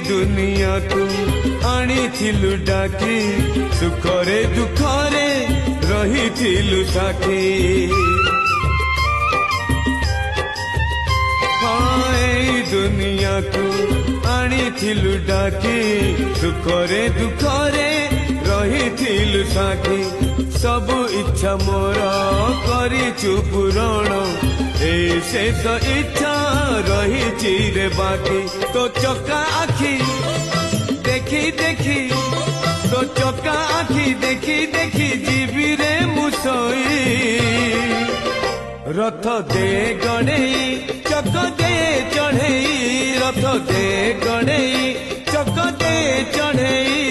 दुनिया को आनिथिलु डाकी सुखरे दुखरे रहिथिलु साथी दुनिया को आनिथिलु डाकी सुखरे दुखरे रहिथिलु साथी सबु इच्छा मोर करिछु पूरण ए शेष इच्छा रहिछि रे बाकी तो चका आखी देखी देखी तो चका आखी देखी देखी जीवी रे मुसई रथ दे गणेई चक दे चढ़ेई रथ दे गणेई चक दे चढ़ेई